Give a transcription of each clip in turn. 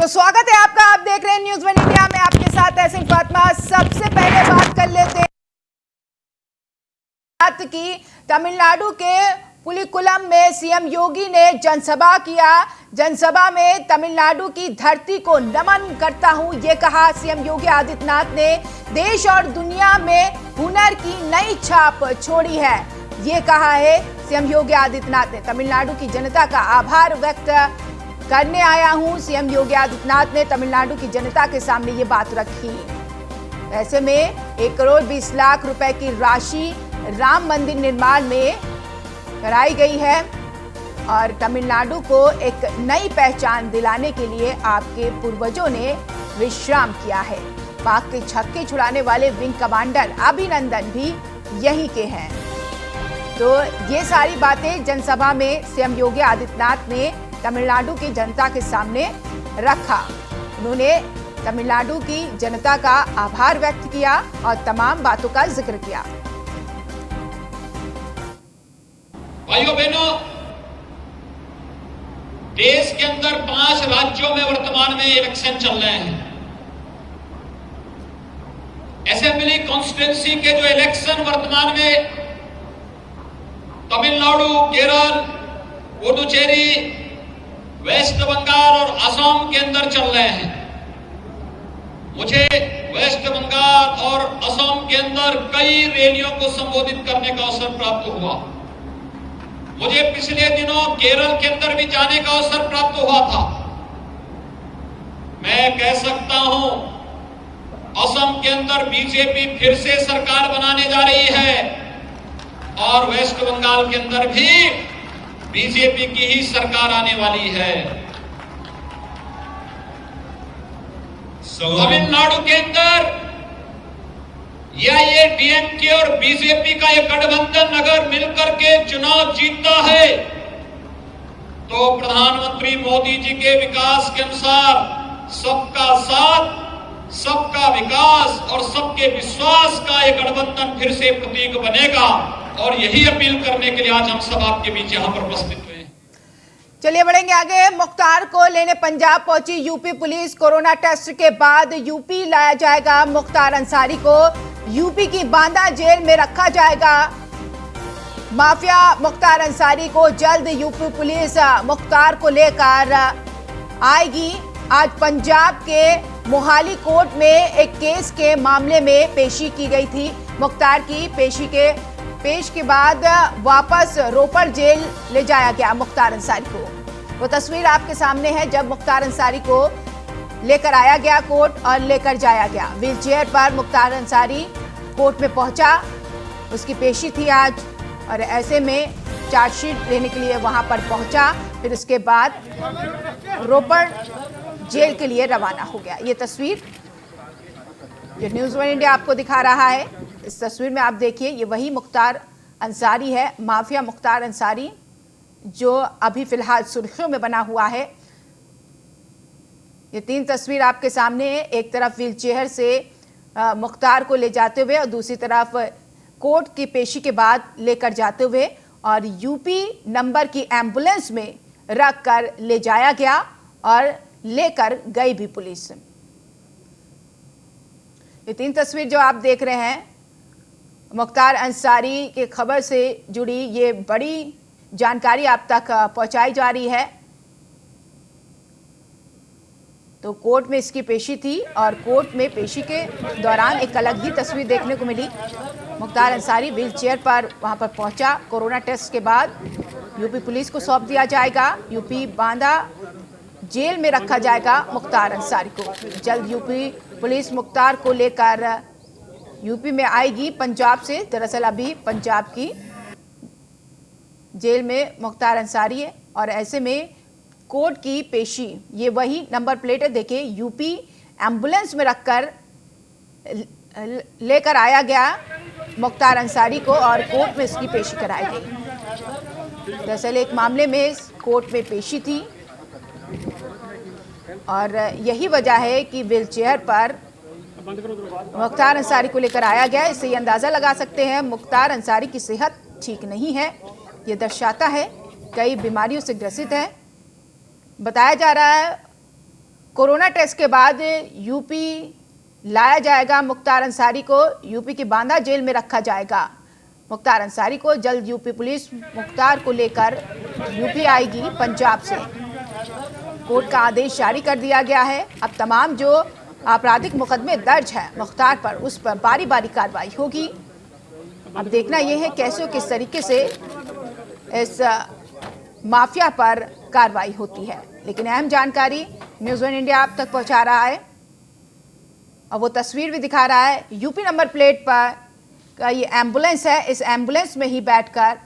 तो स्वागत है आपका। आप देख रहे हैं न्यूज़ वन इंडिया में, आपके साथ ऐसी फातिमा। सबसे पहले बात कर लेते हैं की तमिलनाडु के पुलिकुलम में सीएम योगी ने जनसभा किया। जनसभा में तमिलनाडु की धरती को नमन करता हूं, ये कहा सीएम योगी आदित्यनाथ ने। देश और दुनिया में हुनर की नई छाप छोड़ी है, ये कहा है सीएम योगी आदित्यनाथ ने। तमिलनाडु की जनता का आभार व्यक्त करने आया हूं, सीएम योगी आदित्यनाथ ने तमिलनाडु की जनता के सामने ये बात रखी। ऐसे में 1 करोड़ 20 लाख रुपए की राशि राम मंदिर निर्माण में कराई गई है और तमिलनाडु को एक नई पहचान दिलाने के लिए आपके पूर्वजों ने विश्राम किया है। पाक के छक्के छुड़ाने वाले विंग कमांडर अभिनंदन भी यही के हैं। तो ये सारी बातें जनसभा में सीएम योगी आदित्यनाथ ने तमिलनाडु की जनता के सामने रखा। उन्होंने तमिलनाडु की जनता का आभार व्यक्त किया और तमाम बातों का जिक्र किया। भाइयों बहनों, देश के अंदर 5 राज्यों में वर्तमान में इलेक्शन चल रहे हैं। असेंबली कॉन्स्टिट्यूंसी के जो इलेक्शन वर्तमान में तमिलनाडु, केरल, पुडुचेरी, वेस्ट बंगाल और असम के अंदर चल रहे हैं। मुझे वेस्ट बंगाल और असम के अंदर कई रैलियों को संबोधित करने का अवसर प्राप्त हुआ। मुझे पिछले दिनों केरल के अंदर भी जाने का अवसर प्राप्त हुआ था। मैं कह सकता हूं, असम के अंदर बीजेपी फिर से सरकार बनाने जा रही है और वेस्ट बंगाल के अंदर भी बीजेपी की ही सरकार आने वाली है। तमिलनाडु के अंदर ये डीएमके और बीजेपी का एक गठबंधन अगर मिलकर के चुनाव जीतता है तो प्रधानमंत्री मोदी जी के विकास के अनुसार सबका साथ, सबका विकास और सबके विश्वास का एक गठबंधन फिर से प्रतीक बनेगा। और यही अपील करने के लिए आज हम सब आपके बीच यहां पर उपस्थित हुए हैं। चलिए बढ़ेंगे आगे। मुख्तार को लेने पंजाब पहुंची यूपी पुलिस। कोरोना टेस्ट के बाद यूपी लाया जाएगा मुख्तार अंसारी को। यूपी की बांदा जेल में रखा जाएगा। माफिया मुख्तार अंसारी को जल्द यूपी पुलिस मुख्तार को लेकर आएगी। आज पंजाब के मोहाली कोर्ट में एक केस के मामले में पेशी की गई थी। मुख्तार की पेश के बाद वापस रोपड़ जेल ले जाया गया मुख्तार अंसारी को। वो तस्वीर आपके सामने है जब मुख्तार अंसारी को लेकर आया गया कोर्ट और लेकर जाया गया। व्हील चेयर पर मुख्तार अंसारी कोर्ट में पहुंचा, उसकी पेशी थी आज और ऐसे में चार्जशीट लेने के लिए वहां पर पहुंचा। फिर उसके बाद रोपड़ जेल के लिए रवाना हो गया। ये तस्वीर जो न्यूज़ वन इंडिया आपको दिखा रहा है, इस तस्वीर में आप देखिए ये वही मुख्तार अंसारी है, माफिया मुख्तार अंसारी, जो अभी फिलहाल सुर्खियों में बना हुआ है। ये 3 तस्वीर आपके सामने है। एक तरफ व्हील चेयर से मुख्तार को ले जाते हुए और दूसरी तरफ कोर्ट की पेशी के बाद लेकर जाते हुए और यूपी नंबर की एम्बुलेंस में रख कर ले जाया गया और लेकर गई भी पुलिस। ये 3 तस्वीर जो आप देख रहे हैं मुख्तार अंसारी के खबर से जुड़ी, ये बड़ी जानकारी आप तक पहुंचाई जा रही है। तो कोर्ट में इसकी पेशी थी और कोर्ट में पेशी के दौरान एक अलग ही तस्वीर देखने को मिली। मुख्तार अंसारी व्हील चेयर पर वहां पर पहुंचा। कोरोना टेस्ट के बाद यूपी पुलिस को सौंप दिया जाएगा। यूपी बांदा जेल में रखा जाएगा मुख्तार अंसारी को। जल्द यूपी पुलिस मुख्तार को लेकर यूपी में आएगी पंजाब से। दरअसल अभी पंजाब की जेल में मुख्तार अंसारी है और ऐसे में कोर्ट की पेशी, ये वही नंबर प्लेट है, देखिए यूपी एम्बुलेंस में रखकर लेकर आया गया मुख्तार अंसारी को और कोर्ट में इसकी पेशी कराई गई। दरअसल एक मामले में कोर्ट में पेशी थी और यही वजह है कि व्हील चेयर पर मुख्तार अंसारी को लेकर आया गया। इससे ये अंदाज़ा लगा सकते हैं मुख्तार अंसारी की सेहत ठीक नहीं है। ये दर्शाता है कई बीमारियों से ग्रसित है। बताया जा रहा है कोरोना टेस्ट के बाद यूपी लाया जाएगा मुख्तार अंसारी को, यूपी की बांदा जेल में रखा जाएगा मुख्तार अंसारी को। जल्द यूपी पुलिस मुख्तार को लेकर यूपी आएगी पंजाब से। कोर्ट का आदेश जारी कर दिया गया है। अब तमाम जो आपराधिक मुकदमे दर्ज है मुख्तार पर, उस पर बारी बारी कार्रवाई होगी। अब देखना यह है कैसे किस तरीके से इस माफिया पर कार्रवाई होती है। लेकिन अहम जानकारी न्यूज़ 1 इंडिया आप तक पहुंचा रहा है और वो तस्वीर भी दिखा रहा है। यूपी नंबर प्लेट पर का ये एम्बुलेंस है। इस एम्बुलेंस में ही बैठकर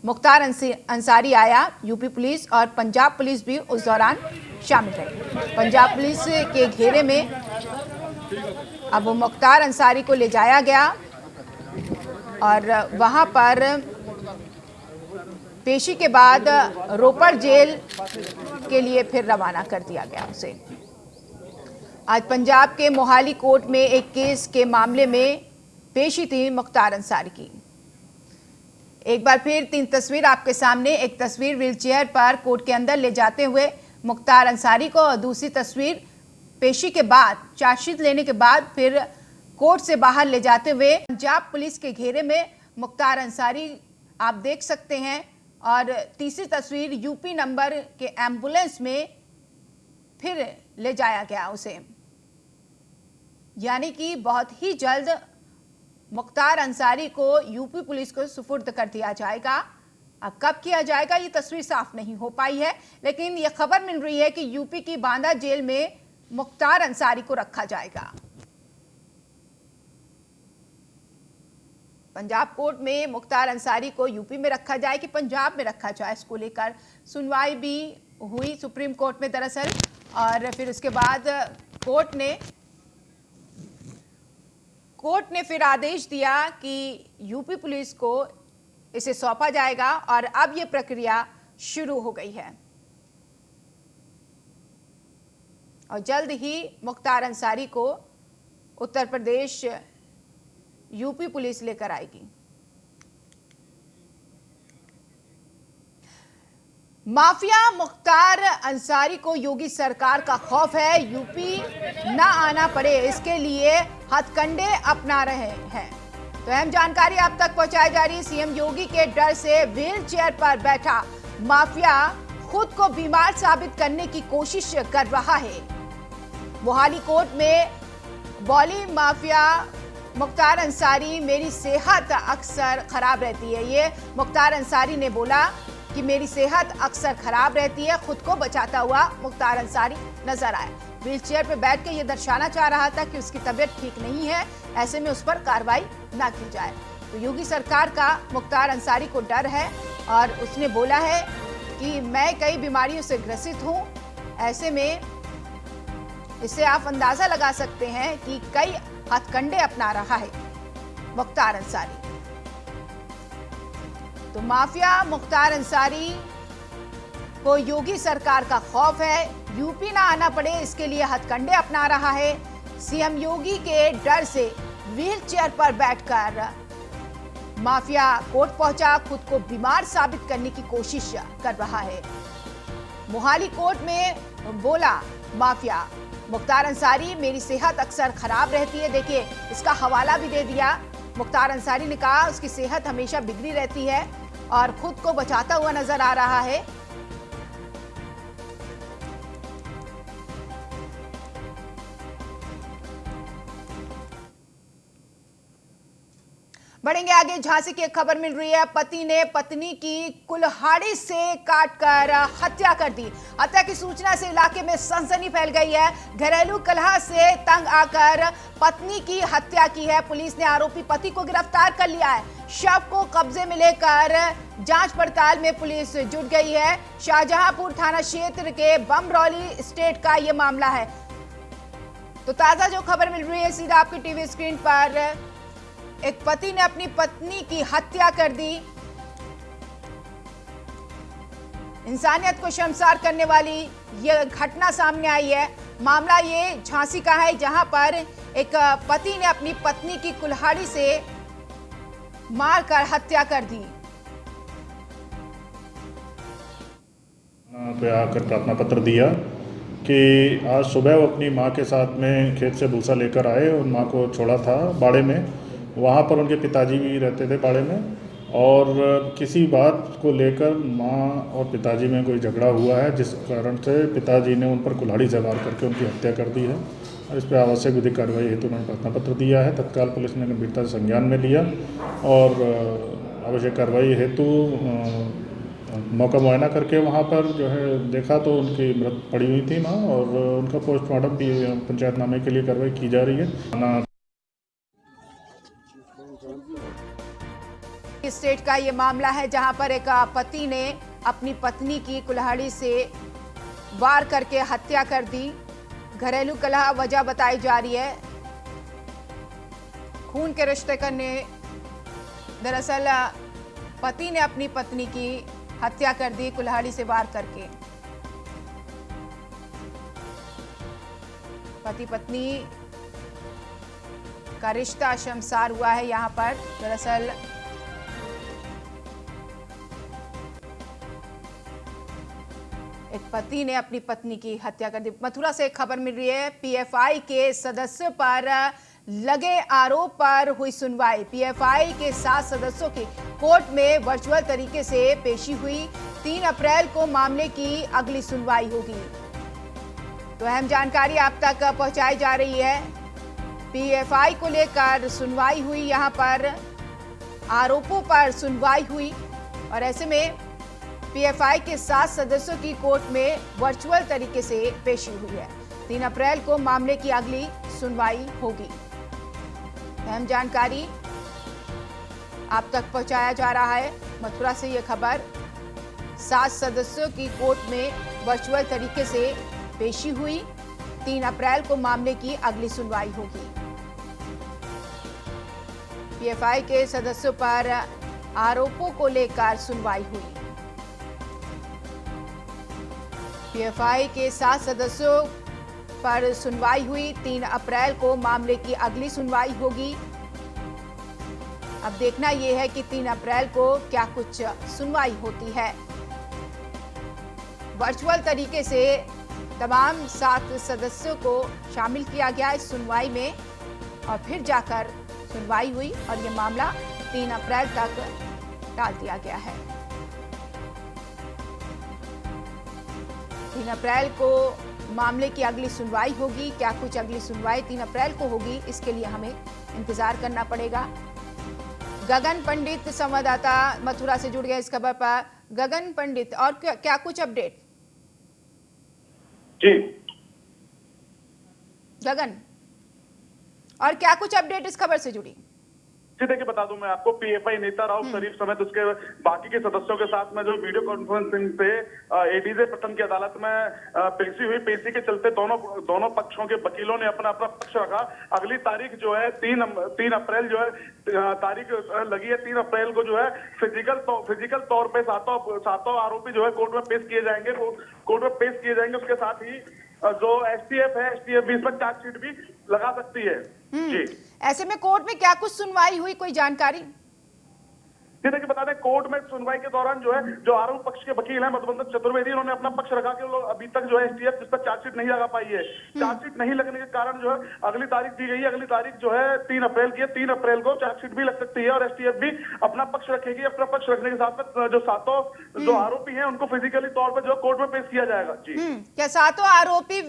मुख्तार अंसारी आया। यूपी पुलिस और पंजाब पुलिस भी उस दौरान शामिल रही। पंजाब पुलिस के घेरे में अब वो मुख्तार अंसारी को ले जाया गया और वहां पर पेशी के बाद रोपड़ जेल के लिए फिर रवाना कर दिया गया उसे। आज पंजाब के मोहाली कोर्ट में एक केस के मामले में पेशी थी मुख्तार अंसारी की। एक बार फिर 3 तस्वीर आपके सामने। एक तस्वीर व्हीलचेयर पर कोर्ट के अंदर ले जाते हुए मुख्तार अंसारी को और दूसरी तस्वीर पेशी के बाद, चार्जशीट लेने के बाद फिर कोर्ट से बाहर ले जाते हुए पंजाब पुलिस के घेरे में मुख्तार अंसारी आप देख सकते हैं। और तीसरी तस्वीर यूपी नंबर के एम्बुलेंस में फिर ले जाया गया उसे। यानी कि बहुत ही जल्द मुख्तार अंसारी को यूपी पुलिस को सुपुर्द कर दिया जाएगा। अब कब किया जाएगा ये तस्वीर साफ नहीं हो पाई है, लेकिन ये खबर मिल रही है कि यूपी की बांदा जेल में मुख्तार अंसारी को रखा जाएगा। पंजाब कोर्ट में मुख्तार अंसारी को यूपी में रखा जाए कि पंजाब में रखा जाए, इसको लेकर सुनवाई भी हुई सुप्रीम कोर्ट में दरअसल। और फिर उसके बाद कोर्ट ने फिर आदेश दिया कि यूपी पुलिस को इसे सौंपा जाएगा और अब ये प्रक्रिया शुरू हो गई है और जल्द ही मुख्तार अंसारी को उत्तर प्रदेश यूपी पुलिस लेकर आएगी। माफिया मुख्तार अंसारी को योगी सरकार का खौफ है। यूपी ना आना पड़े इसके लिए हथकंडे अपना रहे हैं। तो अहम जानकारी आप तक पहुंचाई जा रही है। सीएम योगी के डर से व्हील चेयर पर बैठा माफिया खुद को बीमार साबित करने की कोशिश कर रहा है। मोहाली कोर्ट में बॉली माफिया मुख्तार अंसारी, मेरी सेहत अक्सर खराब रहती है। ये मुख्तार अंसारी ने बोला कि मेरी सेहत अक्सर खराब रहती है। खुद को बचाता हुआ मुख्तार अंसारी नजर आया। व्हील चेयर पर बैठ के ये दर्शाना चाह रहा था कि उसकी तबीयत ठीक नहीं है, ऐसे में उस पर कार्रवाई ना की जाए। तो योगी सरकार का मुख्तार अंसारी को डर है और उसने बोला है कि मैं कई बीमारियों से ग्रसित हूं। ऐसे में इससे आप अंदाजा लगा सकते हैं कि कई हथकंडे अपना रहा है मुख्तार अंसारी। तो माफिया मुख्तार अंसारी को योगी सरकार का खौफ है। यूपी ना आना पड़े इसके लिए हथकंडे अपना रहा है। सीएम योगी के डर से व्हील चेयर पर बैठकर माफिया कोर्ट पहुंचा, खुद को बीमार साबित करने की कोशिश कर रहा है। मोहाली कोर्ट में बोला माफिया मुख्तार अंसारी, मेरी सेहत अक्सर खराब रहती है। देखिए इसका हवाला भी दे दिया। मुख्तार अंसारी ने कहा उसकी सेहत हमेशा बिगड़ी रहती है और खुद को बचाता हुआ नजर आ रहा है। बढ़ेंगे आगे। झांसी की एक खबर मिल रही है। पति ने पत्नी की कुल्हाड़ी से काटकर हत्या कर दी। हत्या की सूचना से इलाके में सनसनी फैल गई है। घरेलू कलह से तंग आकर पत्नी की हत्या की है। पुलिस ने आरोपी पति को गिरफ्तार कर लिया है। शव को कब्जे में लेकर जांच पड़ताल में पुलिस जुट गई है। शाहजहांपुर थाना क्षेत्र के बमरौली स्टेट का यह मामला है। तो ताजा जो खबर मिल रही है सीधा आपकी टीवी स्क्रीन पर, एक पति ने अपनी पत्नी की हत्या कर दी। इंसानियत को शर्मसार करने वाली यह घटना सामने आई है। मामला ये झांसी का है, जहां पर एक पति ने अपनी पत्नी की कुल्हाड़ी से मारकर हत्या कर दी। पे आकर प्रार्थना पत्र दिया कि आज सुबह वो अपनी माँ के साथ में खेत से भूसा लेकर आए और माँ को छोड़ा था बाड़े में। वहाँ पर उनके पिताजी भी रहते थे बाड़े में, और किसी बात को लेकर माँ और पिताजी में कोई झगड़ा हुआ है, जिस कारण से पिताजी ने उन पर कुल्हाड़ी से वार करके उनकी हत्या कर दी है। और इस पर आवश्यक विधिक कार्रवाई हेतु उन्होंने प्रार्थना पत्र दिया है। तत्काल पुलिस ने गंभीरता से संज्ञान में लिया और आवश्यक कार्रवाई हेतु मौका मुआयना करके वहाँ पर जो है देखा तो उनकी मृत पड़ी हुई थी माँ, और उनका पोस्टमार्टम भी पंचायतनामे के लिए कार्रवाई की जा रही है। स्टेट का ये मामला है जहां पर एक पति ने अपनी पत्नी की कुल्हाड़ी से वार करके हत्या कर दी। घरेलू कलह वजह बताई जा रही है। खून के रिश्ते करने, दरअसल पति ने अपनी पत्नी की हत्या कर दी कुल्हाड़ी से वार करके। पति पत्नी का रिश्ता शर्मसार हुआ है। यहां पर दरअसल एक पति ने अपनी पत्नी की हत्या कर दी। मथुरा से एक खबर मिल रही है। पीएफआई के सदस्य पर लगे आरोप पर हुई सुनवाई। पीएफआई के 7 सदस्यों की कोर्ट में वर्चुअल तरीके से पेशी हुई। 3 अप्रैल को मामले की अगली सुनवाई होगी। तो अहम जानकारी आप तक पहुंचाई जा रही है। पीएफआई को लेकर सुनवाई हुई, यहां पर आरोपों पर सुनवाई हुई, और ऐसे में पीएफआई के 7 सदस्यों की कोर्ट में वर्चुअल तरीके से पेशी हुई है। 3 अप्रैल को मामले की अगली सुनवाई होगी। अहम जानकारी आप तक पहुंचाया जा रहा है। मथुरा से यह खबर। 7 सदस्यों की कोर्ट में वर्चुअल तरीके से पेशी हुई। 3 अप्रैल को मामले की अगली सुनवाई होगी। पीएफआई के सदस्यों पर आरोपों को लेकर सुनवाई हुई। पीएफआई के 7 सदस्यों पर सुनवाई हुई। 3 अप्रैल को मामले की अगली सुनवाई होगी। अब देखना यह है कि 3 अप्रैल को क्या कुछ सुनवाई होती है। वर्चुअल तरीके से तमाम 7 सदस्यों को शामिल किया गया इस सुनवाई में, और फिर जाकर सुनवाई हुई और यह मामला 3 अप्रैल तक टाल दिया गया है। 3 अप्रैल को मामले की अगली सुनवाई होगी। क्या कुछ अगली सुनवाई 3 अप्रैल को होगी, इसके लिए हमें इंतजार करना पड़ेगा। गगन पंडित संवाददाता मथुरा से जुड़ गए इस खबर पर। गगन पंडित, और क्या कुछ अपडेट? जी गगन, और क्या कुछ अपडेट इस खबर से जुड़ी? जी देखिए, बता दूं मैं आपको, पीएफआई नेता राउफ शरीफ समेत उसके बाकी के सदस्यों के साथ में जो वीडियो कॉन्फ्रेंसिंग से एडीजे प्रथम की अदालत में पेशी हुई। पेशी के चलते दोनों पक्षों के वकीलों ने अपना पक्ष रखा। अगली तारीख जो है 3 अप्रैल जो है तारीख लगी है। 3 अप्रैल को जो है फिजिकल तौर पे सातों आरोपी जो है कोर्ट में पेश किए जाएंगे। उसके साथ ही जो एसटीएफ है, एसटीएफ भी इस पर चार्जशीट भी लगा सकती है। जी, ऐसे में कोर्ट में क्या कुछ सुनवाई हुई, कोई जानकारी? जी देखिए, बता दें, कोर्ट में सुनवाई के दौरान जो है जो आरोप पक्ष के वकील हैं मधुबंधन चतुर्वेदी, उन्होंने अपना पक्ष रखा कि लोग अभी तक जो है एसटीएफ जिस पर चार्जशीट नहीं लगा पाई है। चार्जशीट नहीं लगने के कारण जो है अगली तारीख दी गई है। अगली तारीख जो है 3 अप्रैल की है। 3 अप्रैल को चार्जशीट भी लग सकती है और एसटीएफ भी अपना पक्ष रखेगी। अपना पक्ष रखने के साथ में जो 7 जो आरोपी हैं उनको फिजिकली तौर पर जो कोर्ट में पेश किया जाएगा। जी, क्या 7 आरोपी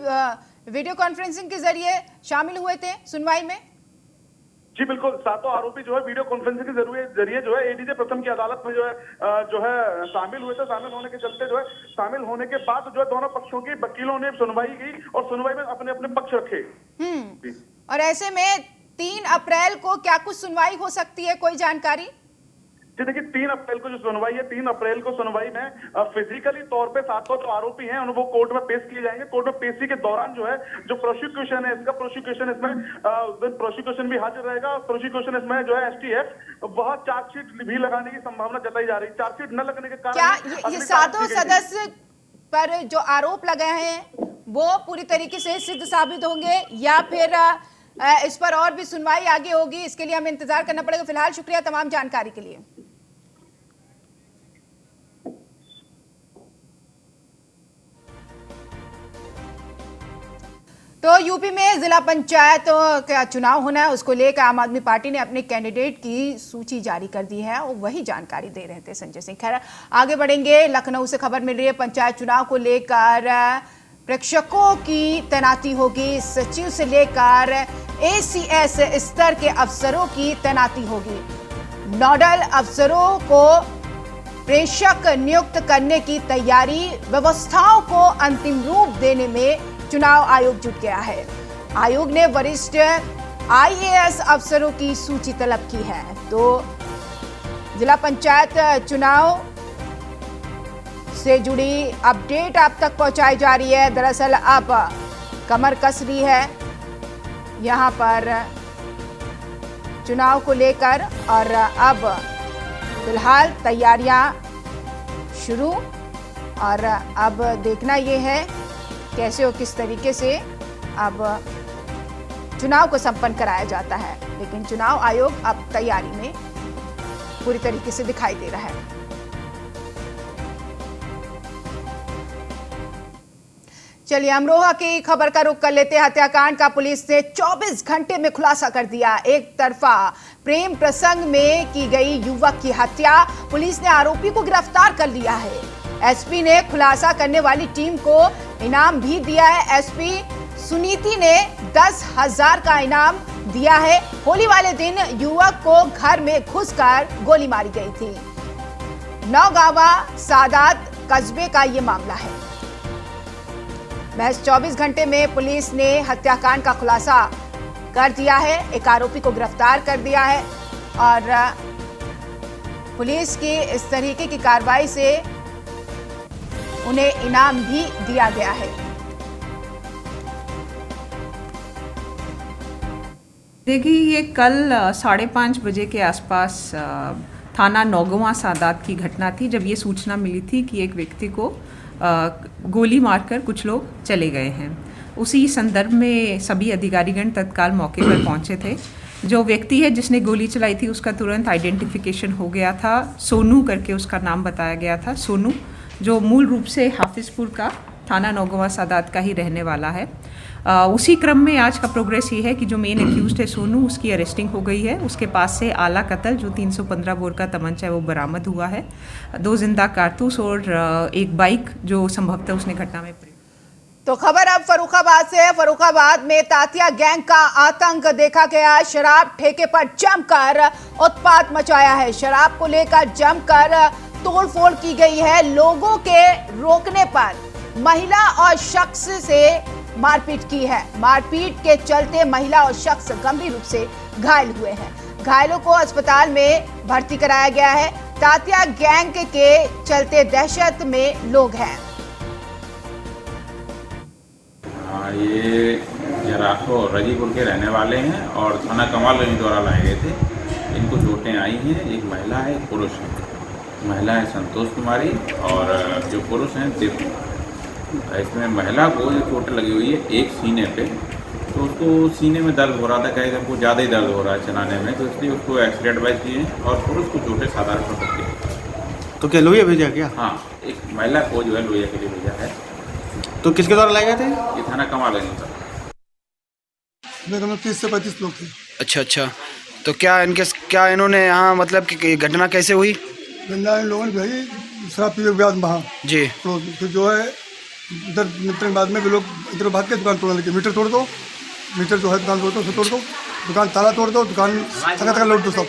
वीडियो कॉन्फ्रेंसिंग के जरिए शामिल हुए थे सुनवाई में? जी बिल्कुल, 7 आरोपी जो है वीडियो कॉन्फ्रेंसिंग के जरिए जो है एडीजे प्रथम की अदालत में जो है शामिल हुए थे। शामिल होने के चलते जो है शामिल होने के बाद जो है दोनों पक्षों के वकीलों ने सुनवाई की और सुनवाई में अपने अपने पक्ष रखे। और ऐसे में 3 अप्रैल को क्या कुछ सुनवाई हो सकती है, कोई जानकारी? जी देखिए, 3 अप्रैल को जो सुनवाई है, 3 अप्रैल को सुनवाई में फिजिकली तौर पे 7 जो आरोपी हैं वो कोर्ट में पेश किए जाएंगे। कोर्ट में पेशी के दौरान जो है जो प्रोसिक्यूशन है, इसका प्रोसिक्यूशन भी हाजिर रहेगा। प्रोसिक्यूशन इसमें जो है एसटीएफ वह चार्जशीट भी लगाने की संभावना जताई जा रही है। चार्जशीट न लगने के कारण क्या ये 7 सदस्य पर जो आरोप लगे हैं वो पूरी तरीके से सिद्ध साबित होंगे, या फिर इस पर और भी सुनवाई आगे होगी? इसके लिए हमें इंतजार करना पड़ेगा। फिलहाल शुक्रिया तमाम जानकारी के लिए। तो यूपी में जिला पंचायत का चुनाव होना है, उसको लेकर आम आदमी पार्टी ने अपने कैंडिडेट की सूची जारी कर दी है और वही जानकारी दे रहे थे संजय सिंह। खैर आगे बढ़ेंगे। लखनऊ से खबर मिल रही है, पंचायत चुनाव को लेकर प्रेक्षकों की तैनाती होगी। सचिव से लेकर एसीएस स्तर के अफसरों की तैनाती होगी। नोडल अफसरों को प्रेक्षक नियुक्त करने की तैयारी, व्यवस्थाओं को अंतिम रूप देने में चुनाव आयोग जुट गया है। आयोग ने वरिष्ठ आईएएस अफसरों की सूची तलब की है। तो जिला पंचायत चुनाव से जुड़ी अपडेट आप तक पहुंचाई जा रही है। दरअसल अब कमर कस रही है यहां पर चुनाव को लेकर और अब फिलहाल तैयारियां शुरू, और अब देखना यह है कैसे और किस तरीके से अब चुनाव को संपन्न कराया जाता है। लेकिन चुनाव आयोग अब तैयारी में पूरी तरीके से दिखाई दे रहा है। चलिए अमरोहा की खबर का रुख कर लेते हैं। हत्याकांड का पुलिस ने 24 घंटे में खुलासा कर दिया। एक तरफा प्रेम प्रसंग में की गई युवक की हत्या, पुलिस ने आरोपी को गिरफ्तार कर लिया है। एसपी ने खुलासा करने वाली टीम को इनाम भी दिया है। एसपी सुनीति ने 10,000 का इनाम दिया है। होली वाले दिन युवक को घर में घुसकर गोली मारी गई थी। नौगावा सादात कस्बे का ये मामला है। महज 24 घंटे में पुलिस ने हत्याकांड का खुलासा कर दिया है, एक आरोपी को गिरफ्तार कर दिया है और पुलिस की इस तरीके की कार्रवाई से उन्हें इनाम भी दिया गया है। देखिए, ये कल 5:30 बजे के आसपास थाना नौगावा सादात की घटना थी, जब ये सूचना मिली थी कि एक व्यक्ति को गोली मारकर कुछ लोग चले गए हैं। उसी संदर्भ में सभी अधिकारीगण तत्काल मौके पर पहुंचे थे। जो व्यक्ति है जिसने गोली चलाई थी उसका तुरंत आइडेंटिफिकेशन हो गया था। सोनू करके उसका नाम बताया गया था। सोनू जो मूल रूप से हाफिजपुर का थाना नौगावा सादात का ही रहने वाला है। उसी क्रम में आज का प्रोग्रेस ये है कि जो मेन एक्यूज्ड है सोनू, उसकी अरेस्टिंग हो गई है। उसके पास से आला कत्ल जो 315 बोर का तमंचा है वो बरामद हुआ है। 2 जिंदा कारतूस और एक बाइक जो संभवतः उसने घटना में। तो खबर अब फर्रुखाबाद से है। फर्रुखाबाद में तातिया गैंग का आतंक देखा गया। शराब ठेके पर जमकर उत्पात मचाया है। शराब को लेकर जमकर तोड़फोड़ की गई है। लोगों के रोकने पर महिला और शख्स से मारपीट की है। मारपीट के चलते महिला और शख्स गंभीर रूप से घायल हुए हैं। घायलों को अस्पताल में भर्ती कराया गया है। तातिया गैंग के चलते दहशत में लोग हैं। ये जरासो रजीपुर के रहने वाले हैं और थाना कमालगंज द्वारा लाए गए थे। इनको चोटें आई हैं। एक महिला है, एक पुरुष है। महिला है संतोष कुमारी और जो पुरुष हैं देव। इसमें महिला को जो चोटें लगी हुई है एक सीने पे, तो उसको सीने में दर्द हो रहा था, कहीं हमको ज़्यादा ही दर्द हो रहा है चलाने में, तो इसलिए उसको एक्सरे एडवाइस किए और पुरुष को चोटें साधारण हो सकती है। तो क्या लोहिया भेजा क्या? हाँ, एक महिला को जो है लोहिया के लिए भेजा है। तो किसके द्वारा लाए गए थे? ये थाना कमालगंज था। 30 से 35 लोग थे। अच्छा। तो क्या इन्होंने यहाँ मतलब कि घटना कैसे हुई? गंदा इन लोगों ने भाई शराब पी के बाद वहाँ जी, तो फिर जो है इधर निपटने के बाद में भी लोग इधर भाग के दुकान तोड़ने लगे। मीटर तोड़ दो, मीटर जो है दुकान तोड़ दो, उसे तोड़ दो, दुकान ताला तोड़ दो, दुकान तक लौट दो सब।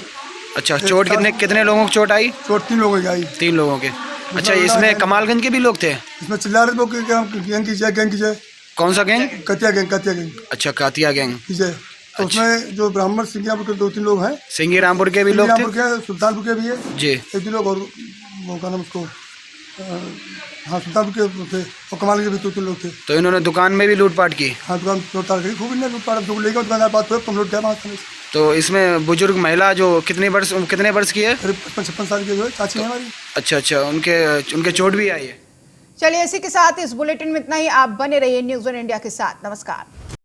अच्छा, चोट कितने लोगों को चोट आई? चोट 3 लोगों की आई। 3 लोगों के। अच्छा, इसमें कमालगंज के भी लोग थे? इसमें चिल्ला रहे लोग गैंग की जय। कौन सा गैंग? कतिया गैंग। अच्छा, कातिया गैंग की जय। तो उसमें जो ब्राह्मण सिंगियापुर के 2-3 लोग हैं। सिंगीरामपुर के भी लोग थे? सुल्तानपुर के भी है जी। 1 लोग और वो का नाम उसको हाँ सुल्तानपुर के थे और कमाल के भी 2-3 लोग थे। तो इन्होंने दुकान में भी लूटपाट की? हाँ, दुकान लूटपाट की खूब। लूटपाट जो लेकर दुकानदार बात हुए तुम लूट गया वहाँ से। तो इसमें बुजुर्ग महिला जो कितने वर्ष की है? 55 साल की जो है चाची है हमारी। अच्छा, उनके चोट भी आई है। चलिए इसी के साथ इस बुलेटिन में इतना ही। आप बने रहिए न्यूज़ 1 इंडिया के साथ। नमस्कार।